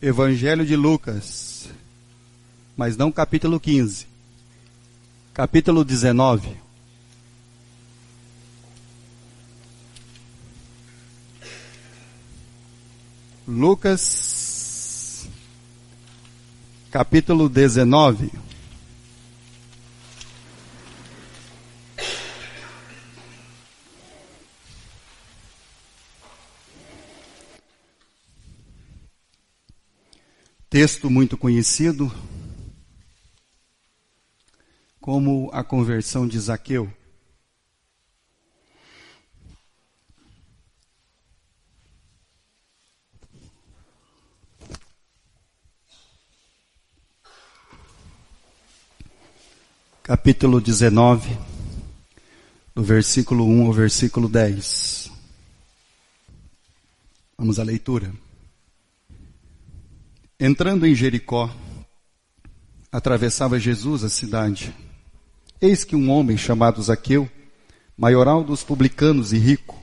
Evangelho de Lucas, mas não capítulo 15, capítulo 19. Lucas, capítulo 19. Texto muito conhecido, como a conversão de Zaqueu. Capítulo 19, do versículo 1 ao versículo 10. Vamos à leitura. Entrando em Jericó, atravessava Jesus a cidade. Eis que um homem chamado Zaqueu, maioral dos publicanos e rico,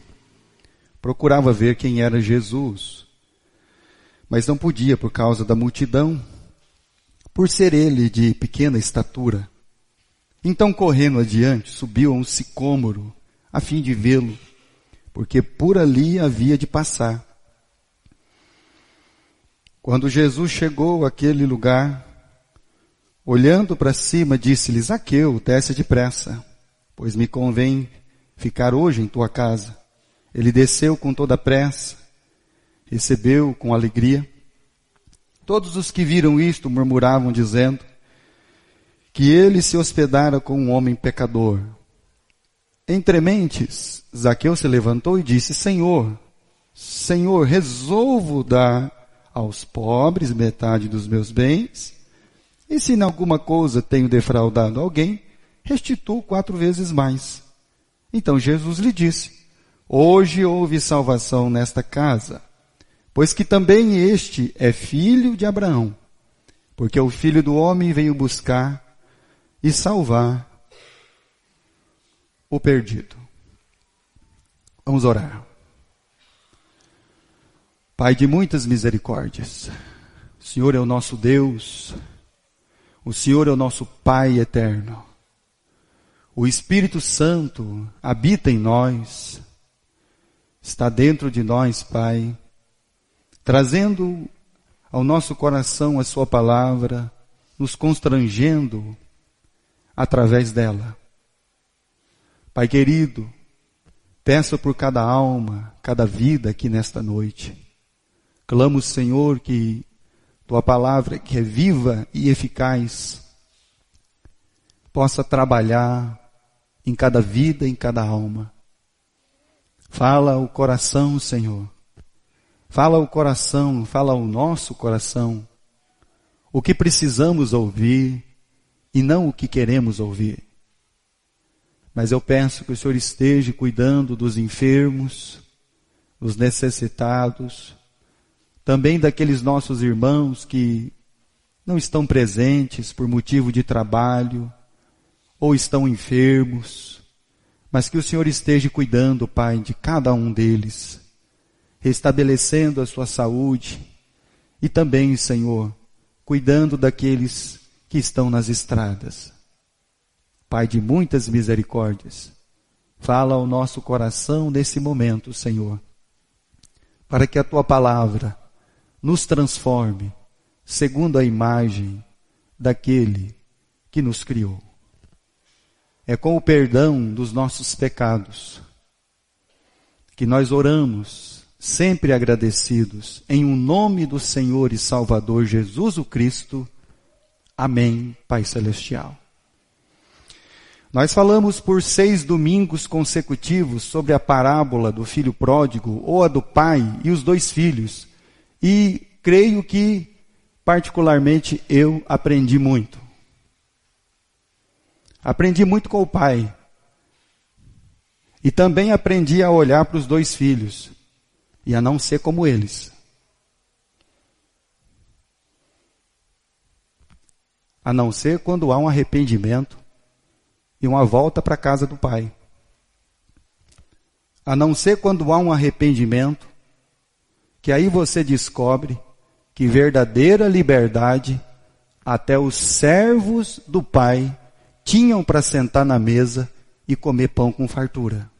procurava ver quem era Jesus, mas não podia por causa da multidão, por ser ele de pequena estatura. Então, correndo adiante, subiu a um sicômoro, a fim de vê-lo, porque por ali havia de passar. Quando Jesus chegou àquele lugar, olhando para cima, disse-lhe: Zaqueu, desce depressa, pois me convém ficar hoje em tua casa. Ele desceu com toda a pressa, recebeu com alegria. Todos os que viram isto murmuravam, dizendo que ele se hospedara com um homem pecador. Entre mentes, Zaqueu se levantou e disse: Senhor, resolvo dar aos pobres metade dos meus bens, e se em alguma coisa tenho defraudado alguém, restituo 4 vezes mais. Então Jesus lhe disse: Hoje houve salvação nesta casa, pois que também este é filho de Abraão, porque o Filho do Homem veio buscar e salvar o perdido. Vamos orar. Pai de muitas misericórdias, o Senhor é o nosso Deus, o Senhor é o nosso Pai eterno. O Espírito Santo habita em nós, está dentro de nós, Pai, trazendo ao nosso coração a Sua palavra, nos constrangendo através dela. Pai querido, peço por cada alma, cada vida aqui nesta noite. Clamo, Senhor, que Tua palavra, que é viva e eficaz, possa trabalhar em cada vida, em cada alma. Fala o coração, Senhor. Fala o coração, fala o nosso coração. O que precisamos ouvir e não o que queremos ouvir. Mas eu peço que o Senhor esteja cuidando dos enfermos, dos necessitados, também daqueles nossos irmãos que não estão presentes por motivo de trabalho ou estão enfermos, mas que o Senhor esteja cuidando, Pai, de cada um deles, restabelecendo a sua saúde e também, Senhor, cuidando daqueles que estão nas estradas. Pai de muitas misericórdias, fala ao nosso coração nesse momento, Senhor, para que a Tua palavra nos transforme segundo a imagem daquele que nos criou. É com o perdão dos nossos pecados que nós oramos, sempre agradecidos, em um nome do Senhor e Salvador Jesus o Cristo. Amém, Pai Celestial. Nós falamos por 6 domingos consecutivos sobre a parábola do filho pródigo, ou a do pai e os 2 filhos. E creio que, particularmente, eu aprendi muito. Aprendi muito com o pai. E também aprendi a olhar para os 2 filhos e a não ser como eles. A não ser quando há um arrependimento e uma volta para a casa do pai. A não ser quando há um arrependimento, que aí você descobre que verdadeira liberdade até os servos do Pai tinham para sentar na mesa e comer pão com fartura.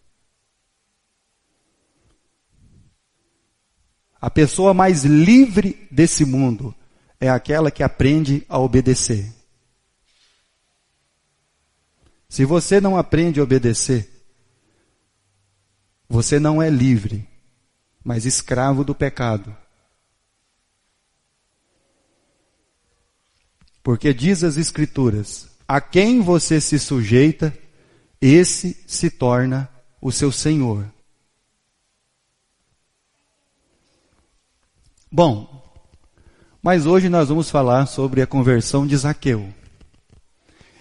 A pessoa mais livre desse mundo é aquela que aprende a obedecer. Se você não aprende a obedecer, você não é livre, mas escravo do pecado. Porque diz as Escrituras, a quem você se sujeita, esse se torna o seu Senhor. Bom, mas hoje nós vamos falar sobre a conversão de Zaqueu.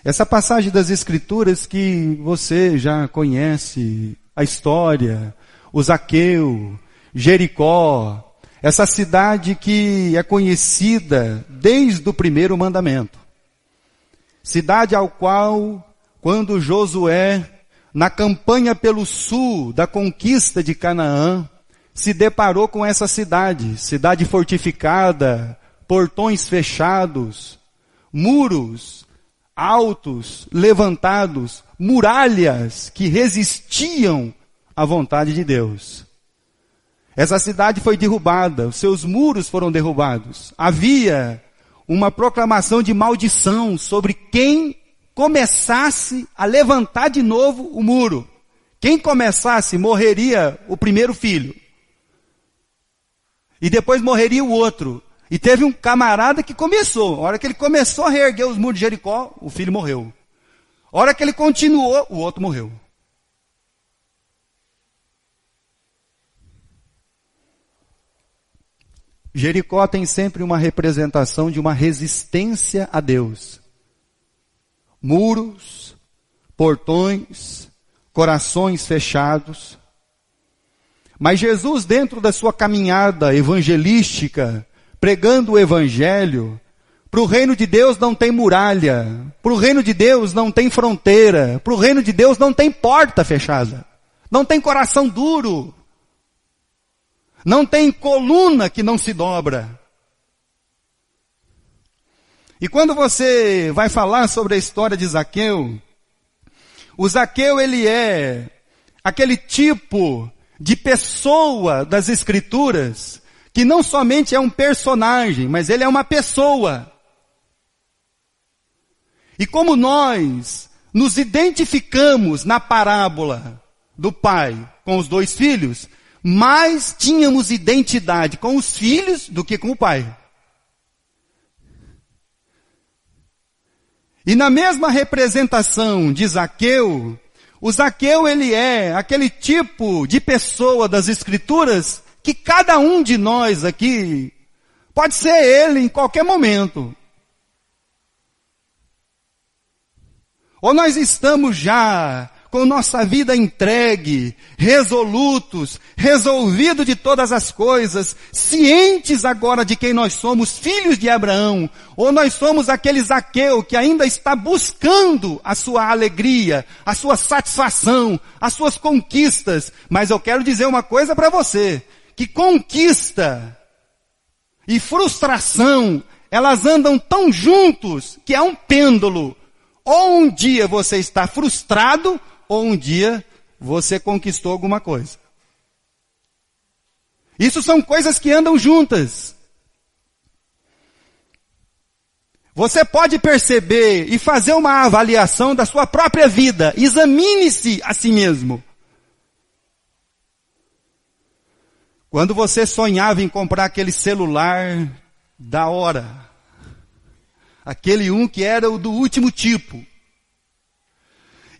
Essa passagem das Escrituras que você já conhece, a história, o Zaqueu, Jericó, essa cidade que é conhecida desde o primeiro mandamento. Cidade ao qual, quando Josué, na campanha pelo sul da conquista de Canaã, se deparou com essa cidade, cidade fortificada, portões fechados, muros altos, levantados, muralhas que resistiam à vontade de Deus. Essa cidade foi derrubada, os seus muros foram derrubados. Havia uma proclamação de maldição sobre quem começasse a levantar de novo o muro. Quem começasse, morreria o primeiro filho. E depois morreria o outro. E teve um camarada que começou. A hora que ele começou a reerguer os muros de Jericó, o filho morreu. A hora que ele continuou, o outro morreu. Jericó tem sempre uma representação de uma resistência a Deus. Muros, portões, corações fechados. Mas Jesus, dentro da sua caminhada evangelística, pregando o evangelho, para o reino de Deus não tem muralha, para o reino de Deus não tem fronteira, para o reino de Deus não tem porta fechada, não tem coração duro, não tem coluna que não se dobra. E quando você vai falar sobre a história de Zaqueu, o Zaqueu ele é aquele tipo de pessoa das Escrituras que não somente é um personagem, mas ele é uma pessoa. E como nós nos identificamos na parábola do pai com os dois filhos, mais tínhamos identidade com os filhos do que com o pai. E na mesma representação de Zaqueu, o Zaqueu ele é aquele tipo de pessoa das Escrituras que cada um de nós aqui pode ser ele em qualquer momento. Ou nós estamos já com nossa vida entregue, resolutos, resolvidos de todas as coisas, cientes agora de quem nós somos, filhos de Abraão, ou nós somos aquele Zaqueu que ainda está buscando a sua alegria, a sua satisfação, as suas conquistas. Mas eu quero dizer uma coisa para você, que conquista e frustração, elas andam tão juntos que é um pêndulo. Ou um dia você está frustrado, ou um dia você conquistou alguma coisa. Isso são coisas que andam juntas. Você pode perceber e fazer uma avaliação da sua própria vida. Examine-se a si mesmo. Quando você sonhava em comprar aquele celular da hora, aquele que era o do último tipo.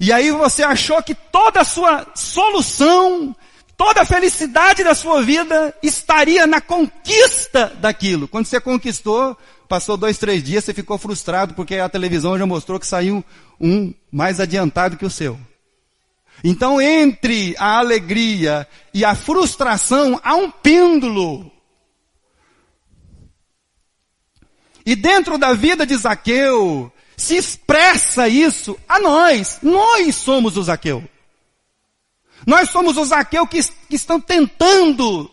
E aí você achou que toda a sua solução, toda a felicidade da sua vida estaria na conquista daquilo. Quando você conquistou, passou 2, 3 dias, você ficou frustrado porque a televisão já mostrou que saiu um mais adiantado que o seu. Então entre a alegria e a frustração há um pêndulo. E dentro da vida de Zaqueu, se expressa isso a nós. Nós somos o Zaqueu. Nós somos o Zaqueu que estão tentando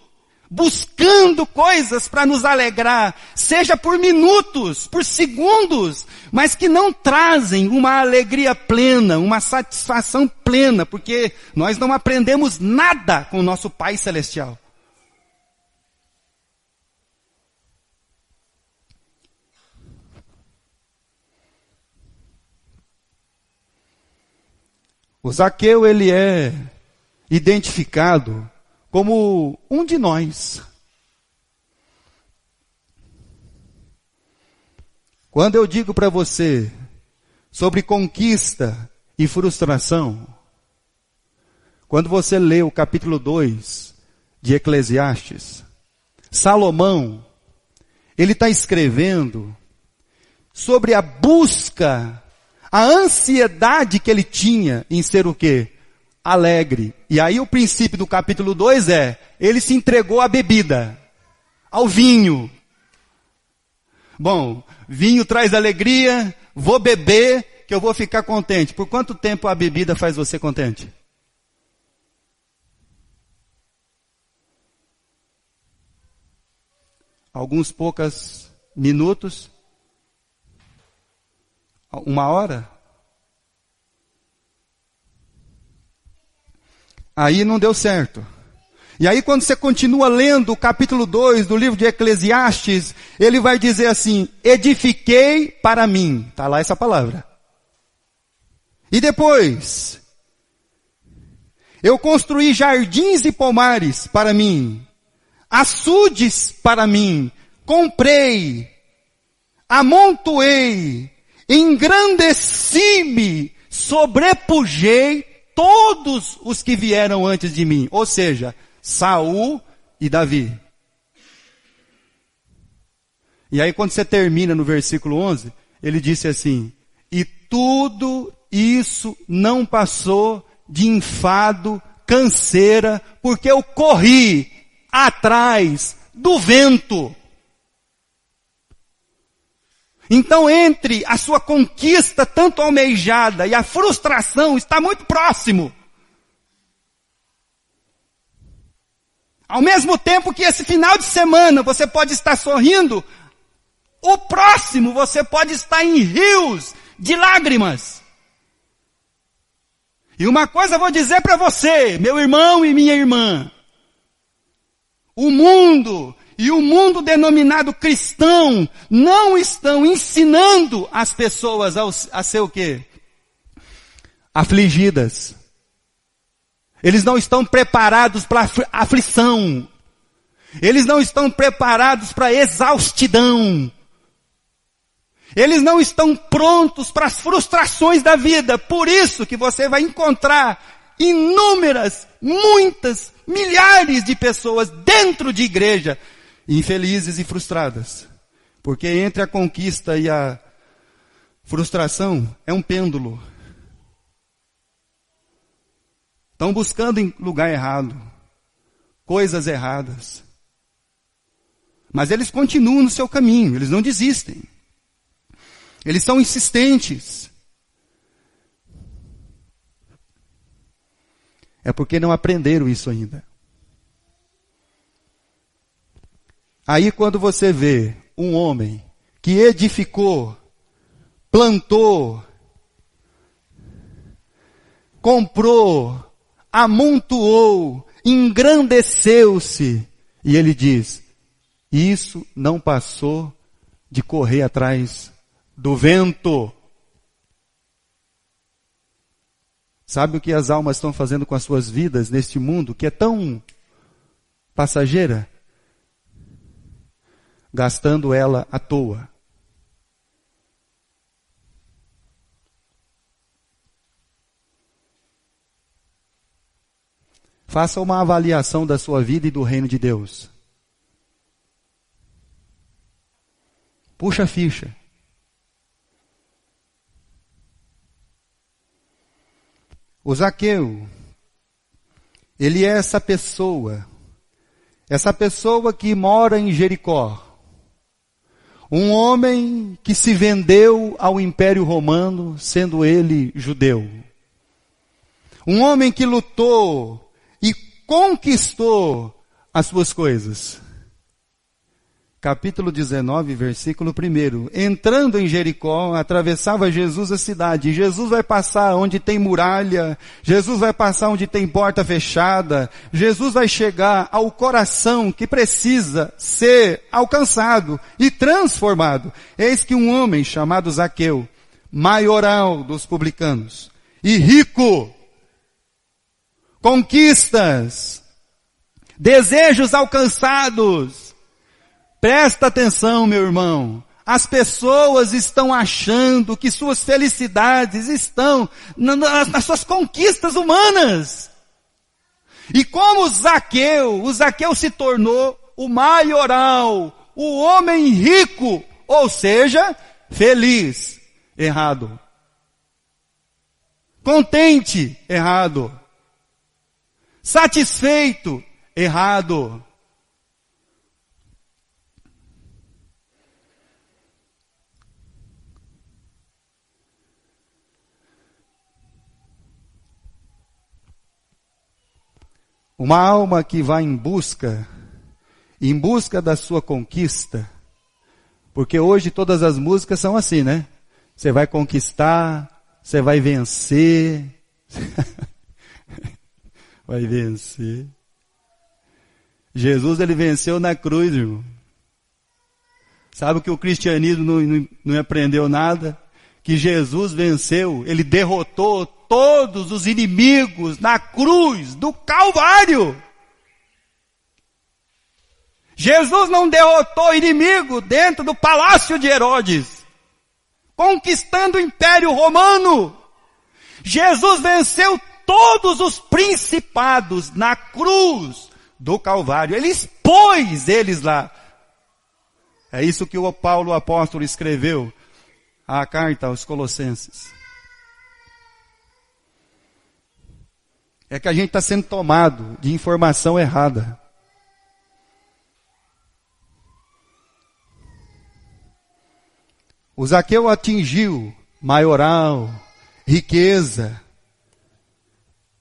buscando coisas para nos alegrar, seja por minutos, por segundos, mas que não trazem uma alegria plena, uma satisfação plena, porque nós não aprendemos nada com o nosso Pai Celestial. O Zaqueu, ele é identificado como um de nós. Quando eu digo para você sobre conquista e frustração, quando você lê o capítulo 2 de Eclesiastes, Salomão, ele está escrevendo sobre a busca, a ansiedade que ele tinha em ser o quê? Alegre. E aí o princípio do capítulo 2 é, ele se entregou à bebida, ao vinho. Bom, vinho traz alegria, vou beber, que eu vou ficar contente. Por quanto tempo a bebida faz você contente? Alguns poucos minutos? Uma hora? Aí não deu certo. E aí quando você continua lendo o capítulo 2 do livro de Eclesiastes, ele vai dizer assim, edifiquei para mim. Está lá essa palavra. E depois, eu construí jardins e pomares para mim, açudes para mim, comprei, amontoei, engrandeci-me, sobrepujei todos os que vieram antes de mim. Ou seja, Saul e Davi. E aí quando você termina no versículo 11, ele disse assim, e tudo isso não passou de enfado, canseira, porque eu corri atrás do vento. Então entre a sua conquista tanto almejada e a frustração está muito próximo. Ao mesmo tempo que esse final de semana você pode estar sorrindo, o próximo você pode estar em rios de lágrimas. E uma coisa eu vou dizer para você, meu irmão e minha irmã. O mundo e o mundo denominado cristão não estão ensinando as pessoas a ser o quê? Afligidas. Eles não estão preparados para a aflição. Eles não estão preparados para a exaustidão. Eles não estão prontos para as frustrações da vida. Por isso que você vai encontrar inúmeras, muitas, milhares de pessoas dentro de igreja infelizes e frustradas. Porque entre a conquista e a frustração é um pêndulo. Estão buscando em lugar errado, coisas erradas. Mas eles continuam no seu caminho, eles não desistem. Eles são insistentes. É porque não aprenderam isso ainda. Aí quando você vê um homem que edificou, plantou, comprou, amontoou, engrandeceu-se, e ele diz, isso não passou de correr atrás do vento. Sabe o que as almas estão fazendo com as suas vidas neste mundo que é tão passageira? Gastando ela à toa. Faça uma avaliação da sua vida e do reino de Deus. Puxa a ficha. O Zaqueu, ele é essa pessoa que mora em Jericó. Um homem que se vendeu ao Império Romano, sendo ele judeu. Um homem que lutou e conquistou as suas coisas. Capítulo 19, versículo 1. Entrando em Jericó, atravessava Jesus a cidade. Jesus vai passar onde tem muralha, Jesus vai passar onde tem porta fechada, Jesus vai chegar ao coração que precisa ser alcançado e transformado. Eis que um homem chamado Zaqueu, maioral dos publicanos e rico, conquistas, desejos alcançados. Presta atenção, meu irmão. As pessoas estão achando que suas felicidades estão nas suas conquistas humanas. E como o Zaqueu se tornou o maioral, o homem rico, ou seja, feliz. Errado. Contente. Errado. Satisfeito. Errado. Uma alma que vai em busca da sua conquista, porque hoje todas as músicas são assim, né? Você vai conquistar, você vai vencer, vai vencer. Jesus, ele venceu na cruz, irmão. Sabe que o cristianismo não aprendeu nada? Que Jesus venceu, ele derrotou todos os inimigos na cruz do Calvário. Jesus não derrotou inimigo dentro do palácio de Herodes, conquistando o Império Romano. Jesus venceu todos os principados na cruz do Calvário. Ele expôs eles lá. É isso que o Paulo, o apóstolo, escreveu a carta aos Colossenses. É que a gente está sendo tomado de informação errada. O Zaqueu atingiu maioral, riqueza.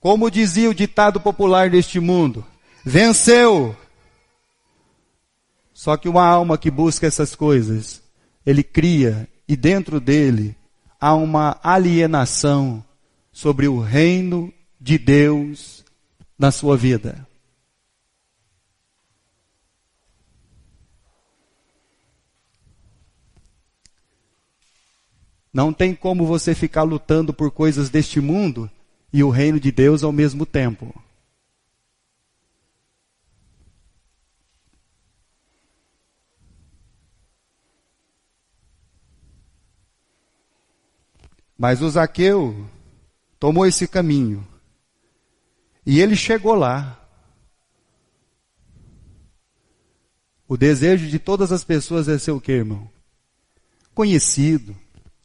Como dizia o ditado popular deste mundo, venceu. Só que uma alma que busca essas coisas, ele cria, e dentro dele há uma alienação sobre o reino de Deus na sua vida. Não tem como você ficar lutando por coisas deste mundo e o reino de Deus ao mesmo tempo. Mas o Zaqueu tomou esse caminho. E ele chegou lá. O desejo de todas as pessoas é ser o quê, irmão? Conhecido,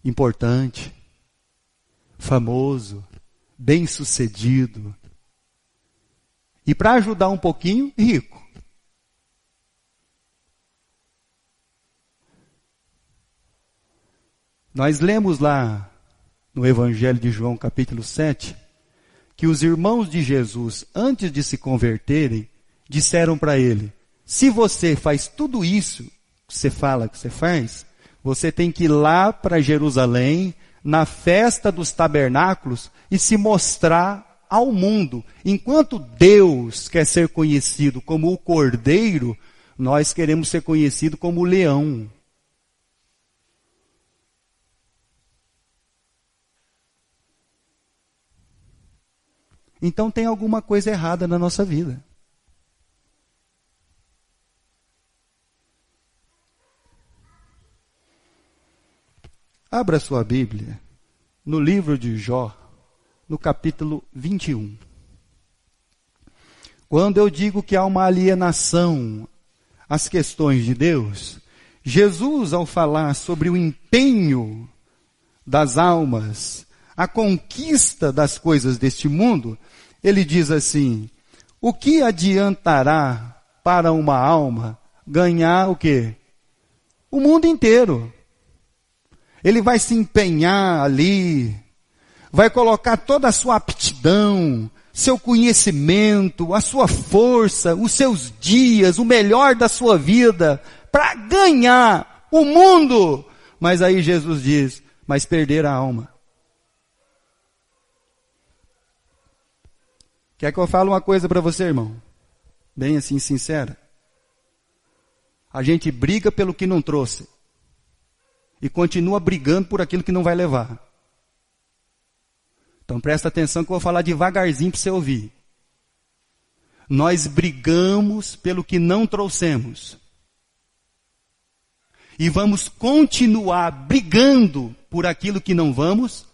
importante, famoso, bem-sucedido. E para ajudar um pouquinho, rico. Nós lemos lá no Evangelho de João, capítulo 7, que os irmãos de Jesus, antes de se converterem, disseram para ele, se você faz tudo isso que você fala que você faz, você tem que ir lá para Jerusalém, na festa dos tabernáculos, e se mostrar ao mundo. Enquanto Deus quer ser conhecido como o Cordeiro, nós queremos ser conhecidos como o leão. Então tem alguma coisa errada na nossa vida. Abra sua Bíblia no livro de Jó, no capítulo 21. Quando eu digo que há uma alienação às questões de Deus, Jesus, ao falar sobre o empenho das almas, a conquista das coisas deste mundo, ele diz assim, o que adiantará para uma alma ganhar o quê? O mundo inteiro. Ele vai se empenhar ali, vai colocar toda a sua aptidão, seu conhecimento, a sua força, os seus dias, o melhor da sua vida, para ganhar o mundo. Mas aí Jesus diz, mas perder a alma. Quer que eu fale uma coisa para você, irmão? Bem assim, sincera. A gente briga pelo que não trouxe. E continua brigando por aquilo que não vai levar. Então presta atenção que eu vou falar devagarzinho para você ouvir. Nós brigamos pelo que não trouxemos. E vamos continuar brigando por aquilo que não vamos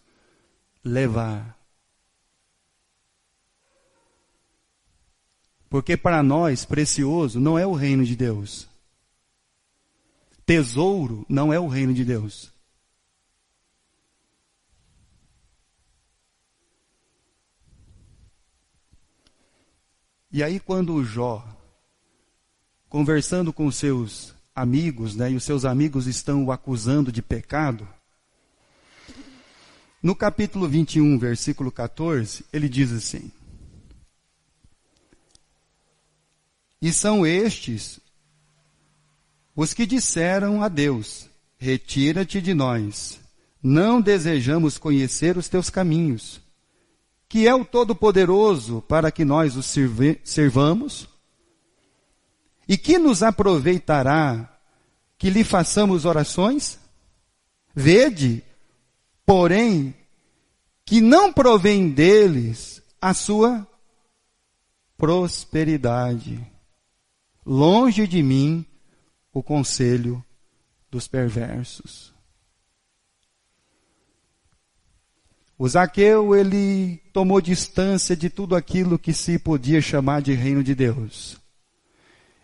levar. Porque para nós, precioso não é o reino de Deus. Tesouro não é o reino de Deus. E aí quando o Jó, conversando com os seus amigos, né, e os seus amigos estão o acusando de pecado, no capítulo 21, versículo 14, ele diz assim: e são estes os que disseram a Deus, retira-te de nós, não desejamos conhecer os teus caminhos, que é o Todo-Poderoso para que nós os servamos, e que nos aproveitará que lhe façamos orações? Vede, porém, que não provém deles a sua prosperidade. Longe de mim o conselho dos perversos. O Zaqueu, ele tomou distância de tudo aquilo que se podia chamar de reino de Deus.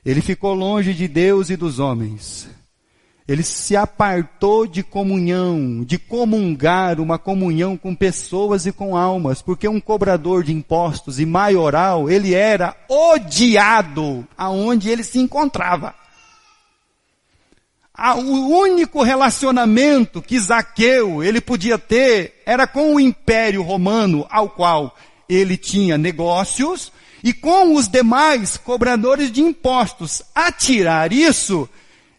Ele ficou longe de Deus e dos homens. Ele se apartou de comunhão, de comungar, uma comunhão com pessoas e com almas, porque um cobrador de impostos e maioral, ele era odiado aonde ele se encontrava. O único relacionamento que Zaqueu ele podia ter era com o Império Romano, ao qual ele tinha negócios, e com os demais cobradores de impostos. A tirar isso,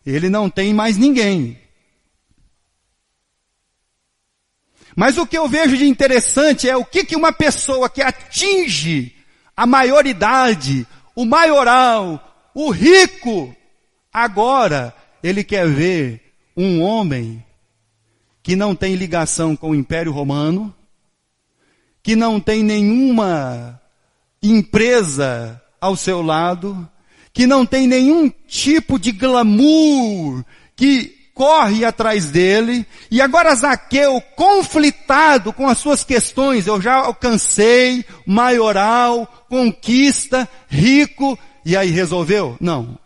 ele não tem mais ninguém. Mas o que eu vejo de interessante é o que uma pessoa que atinge a maioridade, o maioral, o rico, agora ele quer ver um homem que não tem ligação com o Império Romano, que não tem nenhuma empresa ao seu lado, que não tem nenhum tipo de glamour que corre atrás dele, e agora Zaqueu, conflitado com as suas questões, eu já alcancei, maioral, conquista, rico, e aí resolveu? Não.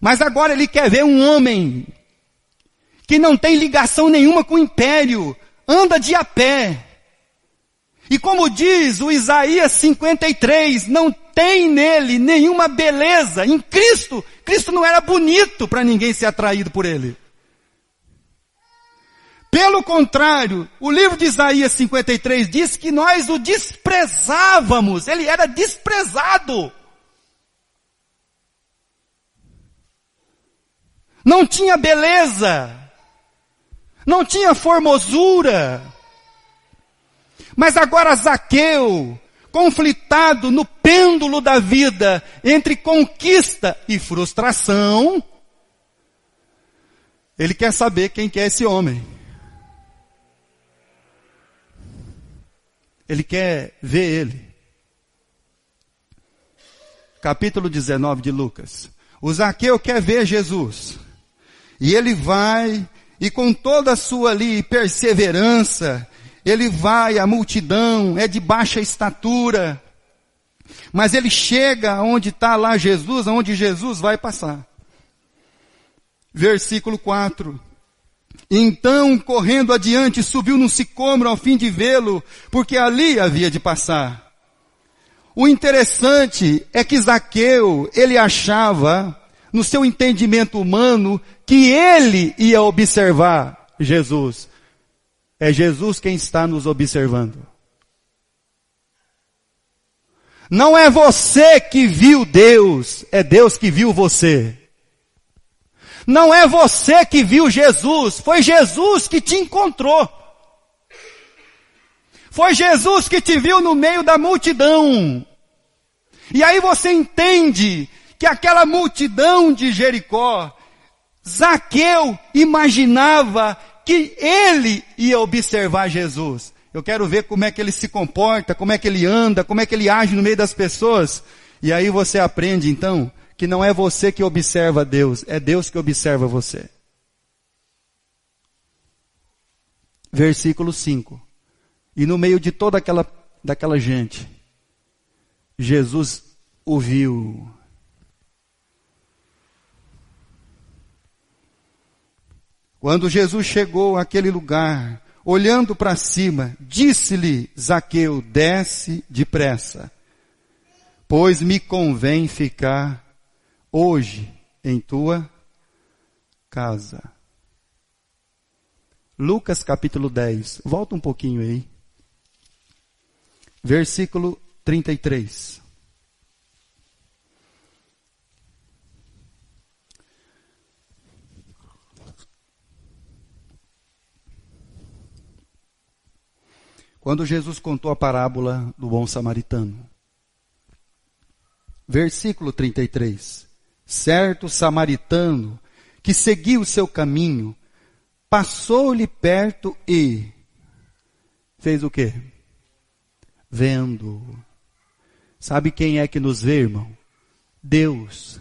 Mas agora ele quer ver um homem que não tem ligação nenhuma com o império, anda de a pé. E como diz o Isaías 53, não tem nele nenhuma beleza. Em Cristo, Cristo não era bonito para ninguém ser atraído por ele. Pelo contrário, o livro de Isaías 53 diz que nós o desprezávamos, ele era desprezado. Não tinha beleza, não tinha formosura. Mas agora Zaqueu, conflitado no pêndulo da vida entre conquista e frustração, ele quer saber quem que é esse homem. Ele quer ver ele. Capítulo 19 de Lucas. O Zaqueu quer ver Jesus. E ele vai, e com toda a sua ali perseverança, ele vai, a multidão é de baixa estatura, mas ele chega onde está lá Jesus, onde Jesus vai passar. Versículo 4. Então, correndo adiante, subiu num sicômoro ao fim de vê-lo, porque ali havia de passar. O interessante é que Zaqueu, ele achava no seu entendimento humano, que ele ia observar Jesus. É Jesus quem está nos observando. Não é você que viu Deus, é Deus que viu você. Não é você que viu Jesus, foi Jesus que te encontrou. Foi Jesus que te viu no meio da multidão. E aí você entende que aquela multidão de Jericó, Zaqueu imaginava que ele ia observar Jesus. Eu quero ver como é que ele se comporta, como é que ele anda, como é que ele age no meio das pessoas. E aí você aprende então que não é você que observa Deus, é Deus que observa você. Versículo 5. E no meio de toda daquela gente, Jesus o viu. Quando Jesus chegou àquele lugar, olhando para cima, disse-lhe Zaqueu, desce depressa, pois me convém ficar hoje em tua casa. Lucas capítulo 10, volta um pouquinho aí. Versículo 33. Quando Jesus contou a parábola do bom samaritano. Versículo 33. Certo samaritano que seguiu o seu caminho, passou-lhe perto e fez o quê? Vendo. Sabe quem é que nos vê, irmão? Deus.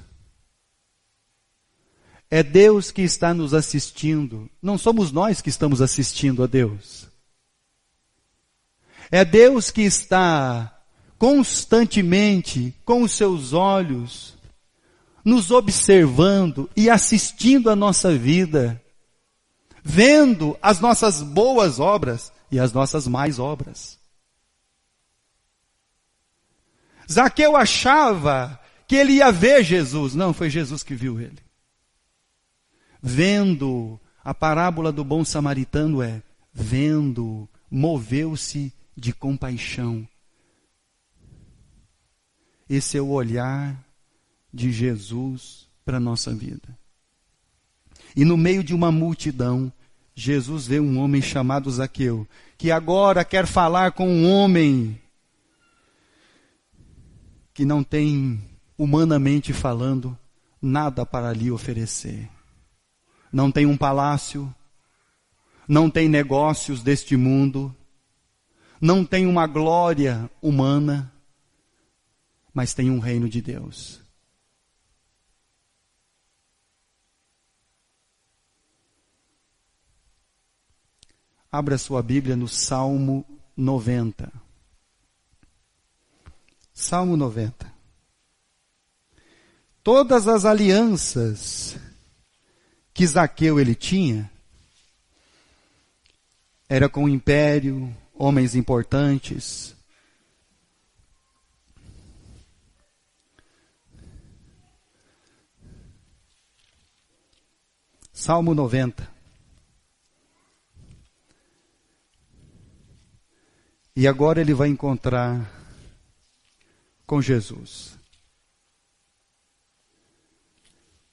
É Deus que está nos assistindo. Não somos nós que estamos assistindo a Deus. É Deus que está constantemente com os seus olhos nos observando e assistindo a nossa vida, vendo as nossas boas obras e as nossas más obras. Zaqueu achava que ele ia ver Jesus. Não, foi Jesus que viu ele. Vendo, a parábola do bom samaritano é, vendo, moveu-se de compaixão. Esse é o olhar de Jesus para a nossa vida. E no meio de uma multidão, Jesus vê um homem chamado Zaqueu, que agora quer falar com um homem que não tem, humanamente falando, nada para lhe oferecer. Não tem um palácio, não tem negócios deste mundo, não tem uma glória humana, mas tem um reino de Deus. Abra sua Bíblia no Salmo 90. Salmo 90. Todas as alianças que Zaqueu ele tinha, era com o império, homens importantes. Salmo 90. E agora ele vai encontrar com Jesus.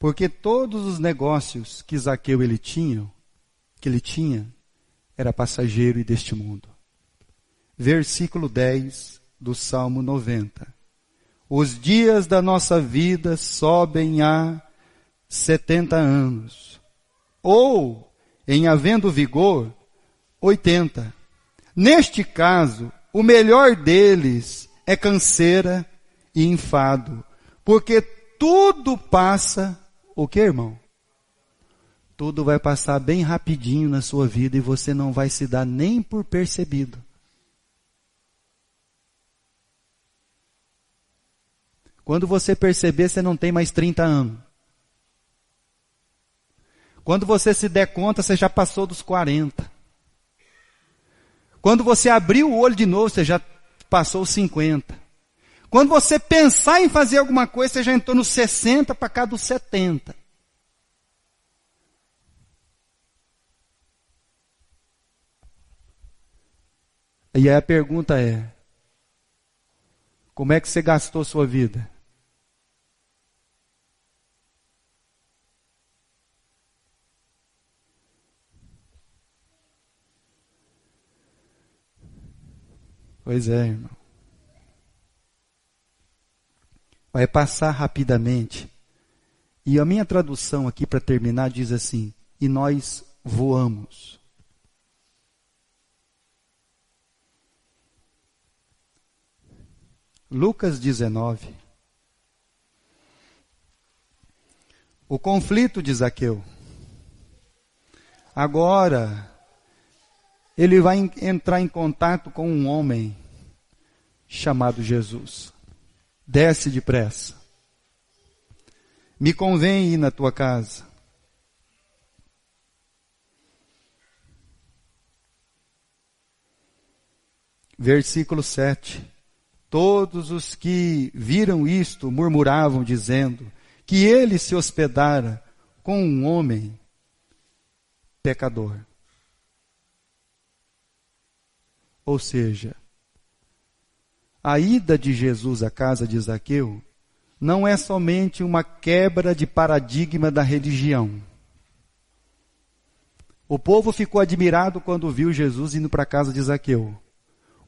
Porque todos os negócios que Zaqueu ele tinha, era passageiro e deste mundo. Versículo 10 do Salmo 90. Os dias da nossa vida sobem a 70 anos, ou, em havendo vigor, 80. Neste caso, o melhor deles é canseira e enfado, porque tudo passa, o que, irmão? Tudo vai passar bem rapidinho na sua vida e você não vai se dar nem por percebido. Quando você perceber, você não tem mais 30 anos. Quando você se der conta, você já passou dos 40. Quando você abrir o olho de novo, você já passou os 50. Quando você pensar em fazer alguma coisa, você já entrou nos 60 para cá dos 70. E aí a pergunta é, como é que você gastou sua vida? Pois é, irmão. Vai passar rapidamente. E a minha tradução aqui para terminar diz assim, e nós voamos. Lucas 19. O conflito de Zaqueu. Agora, ele vai entrar em contato com um homem chamado Jesus. Desce depressa. Me convém ir na tua casa. Versículo 7. Todos os que viram isto murmuravam, dizendo que ele se hospedara com um homem pecador. Ou seja, a ida de Jesus à casa de Zaqueu não é somente uma quebra de paradigma da religião. O povo ficou admirado quando viu Jesus indo para a casa de Zaqueu.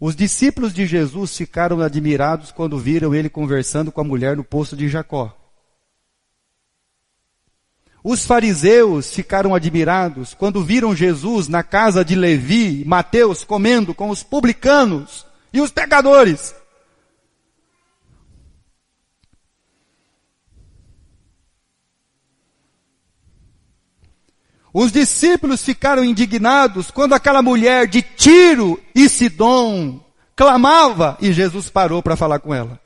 Os discípulos de Jesus ficaram admirados quando viram ele conversando com a mulher no poço de Jacó. Os fariseus ficaram admirados quando viram Jesus na casa de Levi, Mateus, comendo com os publicanos e os pecadores. Os discípulos ficaram indignados quando aquela mulher de Tiro e Sidom clamava e Jesus parou para falar com ela.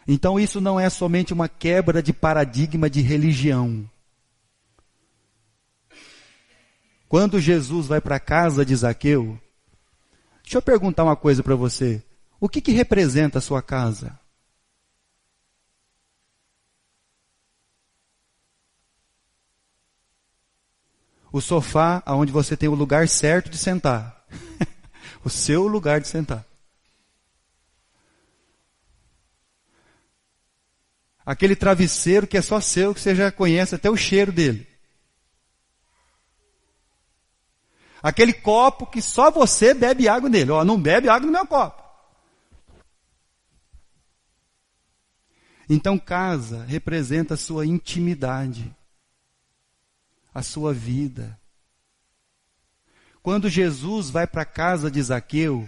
Então isso não é somente uma quebra de paradigma de religião. Quando Jesus vai para a casa de Zaqueu, deixa eu perguntar uma coisa para você. O que representa a sua casa? O sofá onde você tem o lugar certo de sentar. O seu lugar de sentar. Aquele travesseiro que é só seu, que você já conhece até o cheiro dele. Aquele copo que só você bebe água nele. Ó, não bebe água no meu copo. Então casa representa a sua intimidade. A sua vida. Quando Jesus vai para a casa de Zaqueu,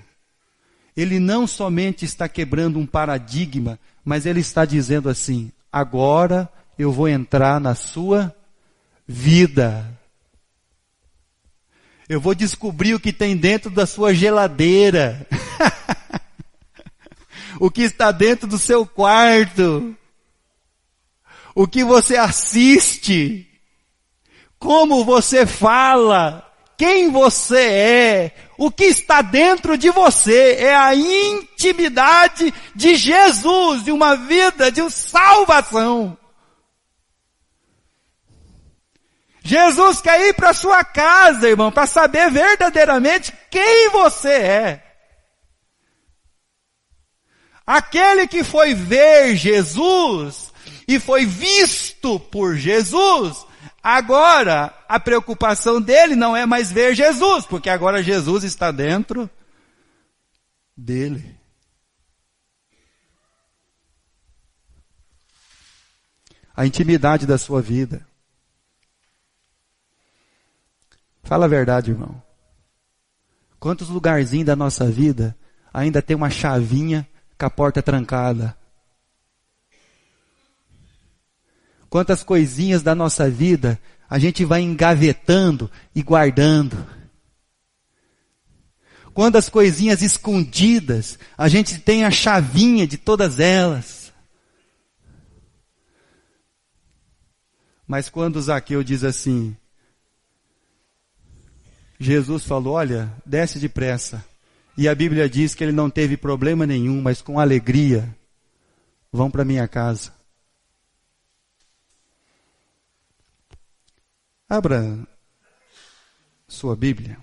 ele não somente está quebrando um paradigma, mas ele está dizendo assim, agora eu vou entrar na sua vida. Eu vou descobrir o que tem dentro da sua geladeira. O que está dentro do seu quarto. O que você assiste. Como você fala, quem você é, o que está dentro de você é a intimidade de Jesus, de uma vida de salvação. Jesus quer ir para a sua casa, irmão, para saber verdadeiramente quem você é. Aquele que foi ver Jesus e foi visto por Jesus, agora, a preocupação dele não é mais ver Jesus, porque agora Jesus está dentro dele. A intimidade da sua vida. Fala a verdade, irmão. Quantos lugarzinhos da nossa vida ainda tem uma chavinha com a porta trancada? Quantas coisinhas da nossa vida a gente vai engavetando e guardando. Quantas coisinhas escondidas a gente tem a chavinha de todas elas. Mas quando Zaqueu diz assim, Jesus falou, olha, desce depressa E a Bíblia diz que ele não teve problema nenhum, mas com alegria, vão para minha casa. Abra sua Bíblia.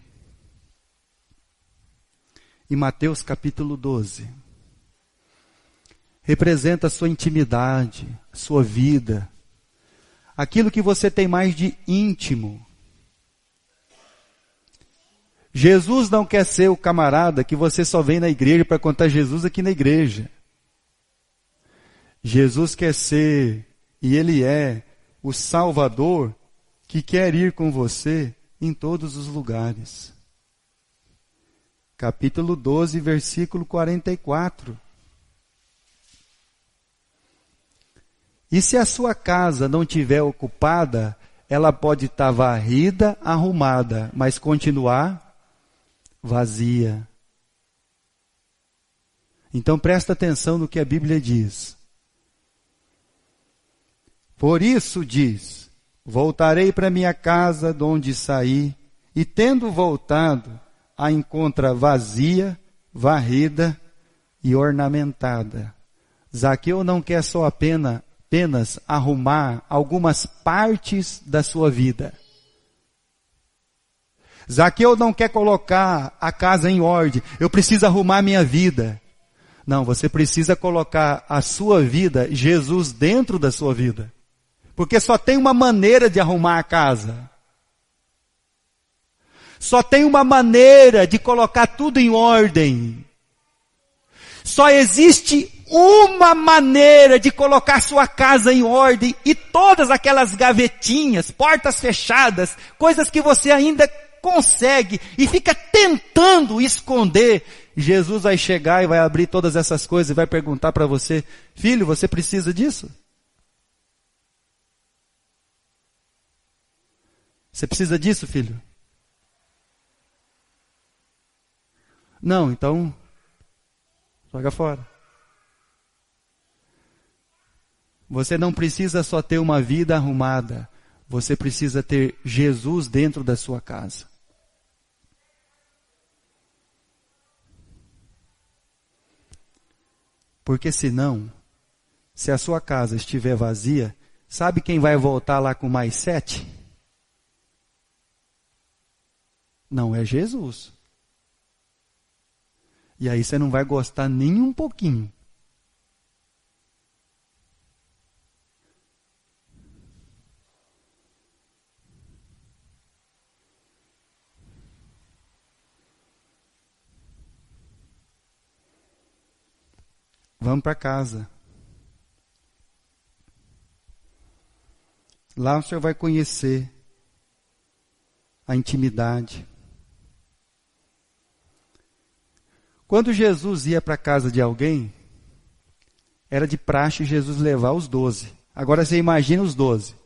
Em Mateus capítulo 12. Representa a sua intimidade, a sua vida, aquilo que você tem mais de íntimo. Jesus não quer ser o camarada que você só vem na igreja para contar Jesus aqui na igreja. Jesus quer ser, e Ele é, o Salvador que quer ir com você em todos os lugares. Capítulo 12, versículo 44. E se a sua casa não estiver ocupada, ela pode estar varrida, arrumada, mas continuar vazia. Então presta atenção no que a Bíblia diz. Por isso diz, voltarei para minha casa de onde saí, e tendo voltado, a encontra vazia, varrida e ornamentada. Zaqueu não quer só apenas arrumar algumas partes da sua vida. Zaqueu não quer colocar a casa em ordem. Eu preciso arrumar minha vida. Não, você precisa colocar a sua vida, Jesus dentro da sua vida. Porque só tem uma maneira de arrumar a casa. Só tem uma maneira de colocar tudo em ordem. Só existe uma maneira de colocar sua casa em ordem e todas aquelas gavetinhas, portas fechadas, coisas que você ainda consegue e fica tentando esconder. Jesus vai chegar e vai abrir todas essas coisas e vai perguntar para você, filho, você precisa disso? Você precisa disso, filho? Não, então, joga fora. Você não precisa só ter uma vida arrumada, você precisa ter Jesus dentro da sua casa. Porque senão, se a sua casa estiver vazia, sabe quem vai voltar lá com mais 7? Não é Jesus. E aí você não vai gostar nem um pouquinho. Vamos para casa. Lá o senhor vai conhecer a intimidade. Quando Jesus ia para a casa de alguém, era de praxe Jesus levar os 12. Agora você imagina os 12.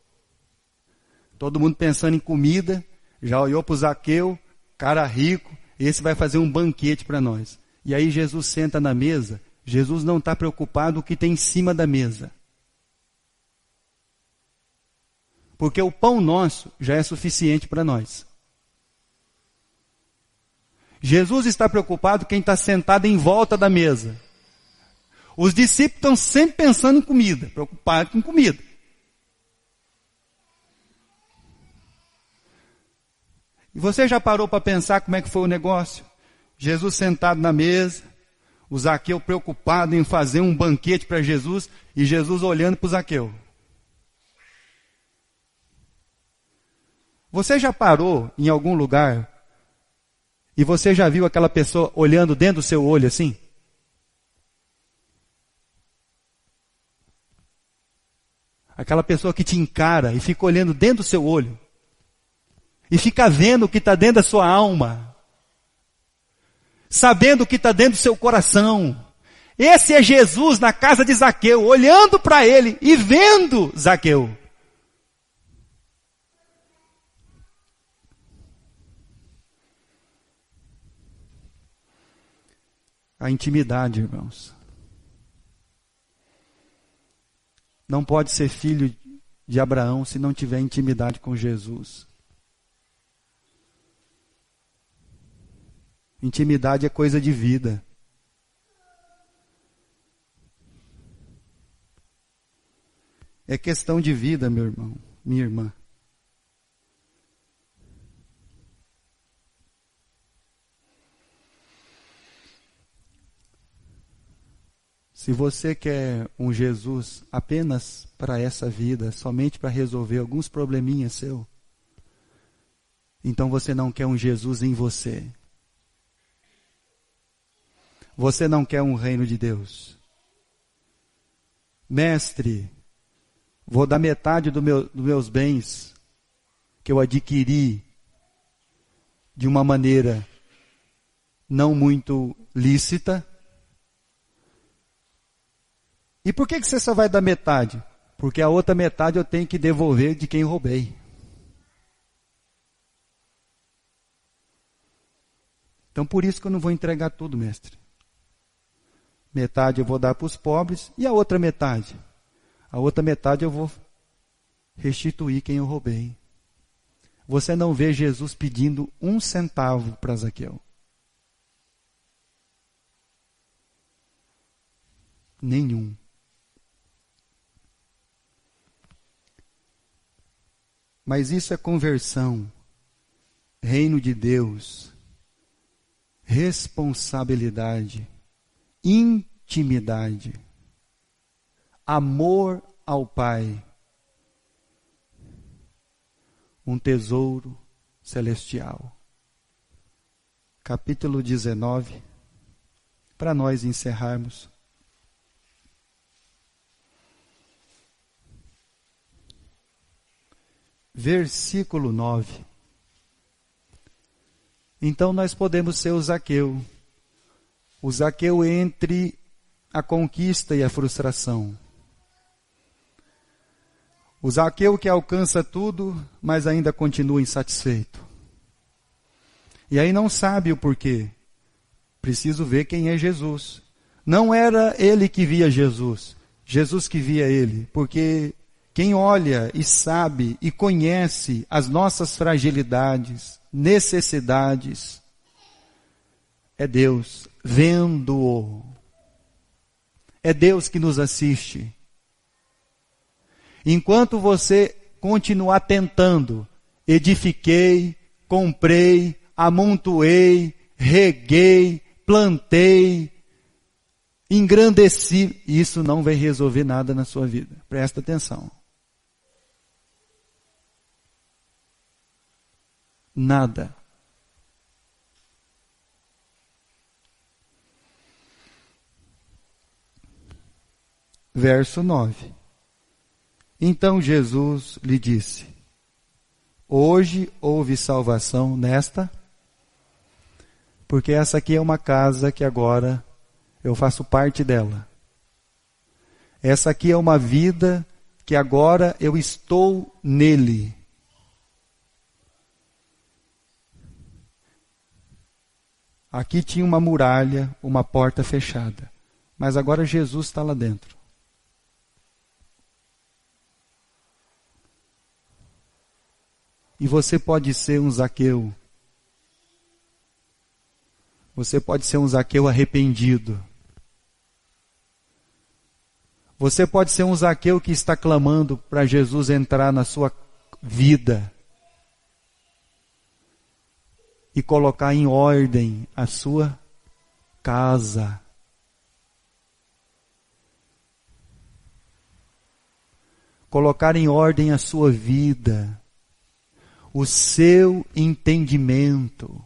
Todo mundo pensando em comida, já olhou para o Zaqueu, cara rico, esse vai fazer um banquete para nós. E aí Jesus senta na mesa, Jesus não está preocupado com o que tem em cima da mesa. Porque o pão nosso já é suficiente para nós. Jesus está preocupado com quem está sentado em volta da mesa. Os discípulos estão sempre pensando em comida, preocupados com comida. E você já parou para pensar como é que foi o negócio? Jesus sentado na mesa, o Zaqueu preocupado em fazer um banquete para Jesus, e Jesus olhando para o Zaqueu. Você já parou em algum lugar e você já viu aquela pessoa olhando dentro do seu olho assim? Aquela pessoa que te encara e fica olhando dentro do seu olho. E fica vendo o que está dentro da sua alma. Sabendo o que está dentro do seu coração. Esse é Jesus na casa de Zaqueu, olhando para ele e vendo Zaqueu. A intimidade, irmãos. Não pode ser filho de Abraão se não tiver intimidade com Jesus. Intimidade é coisa de vida. É questão de vida, meu irmão, minha irmã. Se você quer um Jesus apenas para essa vida, somente para resolver alguns probleminhas seus, então você não quer um Jesus em você. Você não quer um reino de Deus. Mestre, vou dar metade dos meus bens que eu adquiri de uma maneira não muito lícita. E por que você só vai dar metade? Porque a outra metade eu tenho que devolver de quem roubei. Então por isso que eu não vou entregar tudo, mestre. Metade eu vou dar para os pobres e a outra metade? A outra metade eu vou restituir quem eu roubei. Você não vê Jesus pedindo 1 centavo para Zaqueu. Nenhum. Mas isso é conversão, reino de Deus, responsabilidade, intimidade, amor ao Pai, um tesouro celestial. Capítulo 19, para nós encerrarmos. Versículo 9. Então nós podemos ser o Zaqueu entre a conquista e a frustração. O Zaqueu que alcança tudo, mas ainda continua insatisfeito. E aí não sabe o porquê. Preciso ver quem é Jesus. Não era ele que via Jesus, Jesus que via ele, porque quem olha e sabe e conhece as nossas fragilidades, necessidades, é Deus vendo-o. É Deus que nos assiste. Enquanto você continuar tentando, edifiquei, comprei, amontoei, reguei, plantei, engrandeci, isso não vai resolver nada na sua vida. Presta atenção. Nada. Verso 9. Então Jesus lhe disse: hoje houve salvação nesta, porque essa aqui é uma casa que agora eu faço parte dela. Essa aqui é uma vida que agora eu estou nele. Aqui tinha uma muralha, uma porta fechada. Mas agora Jesus está lá dentro. E você pode ser um Zaqueu. Você pode ser um Zaqueu arrependido. Você pode ser um Zaqueu que está clamando para Jesus entrar na sua vida e colocar em ordem a sua casa. Colocar em ordem a sua vida, o seu entendimento,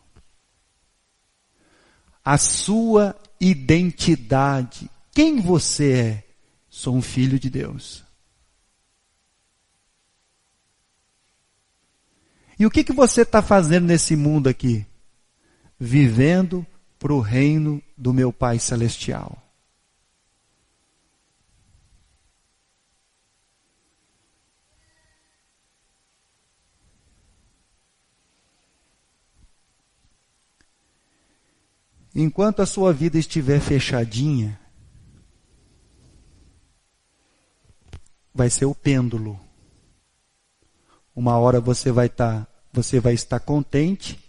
a sua identidade. Quem você é? Sou um filho de Deus. E o que você está fazendo nesse mundo aqui? Vivendo para o reino do meu Pai Celestial. Enquanto a sua vida estiver fechadinha, vai ser o pêndulo. Uma hora você vai estar contente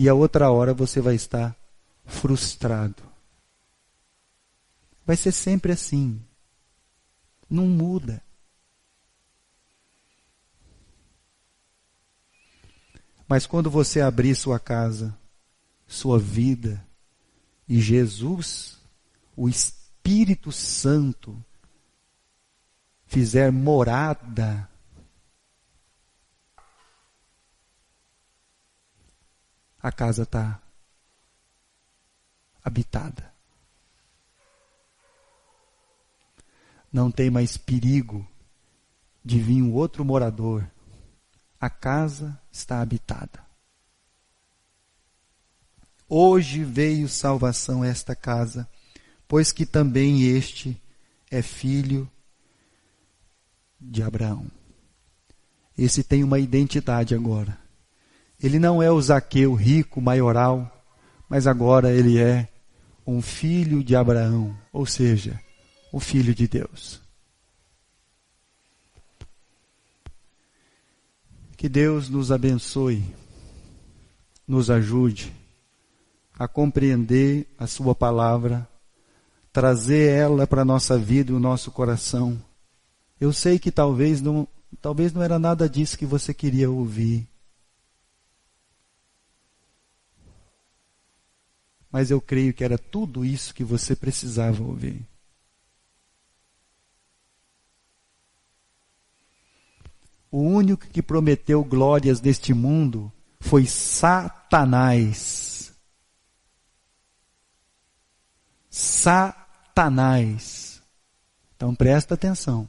e a outra hora você vai estar frustrado. Vai ser sempre assim. Não muda. Mas quando você abrir sua casa, sua vida, e Jesus, o Espírito Santo, fizer morada, a casa está habitada. Não tem mais perigo de vir um outro morador. A casa está habitada. Hoje veio salvação a esta casa, pois que também este é filho de Abraão. Esse tem uma identidade agora. Ele não é o Zaqueu rico, maioral, mas agora ele é um filho de Abraão, ou seja, o filho de Deus. Que Deus nos abençoe, nos ajude a compreender a sua palavra, trazer ela para a nossa vida e o nosso coração. Eu sei que talvez não era nada disso que você queria ouvir. Mas eu creio que era tudo isso que você precisava ouvir. O único que prometeu glórias neste mundo foi Satanás. Satanás. Então presta atenção.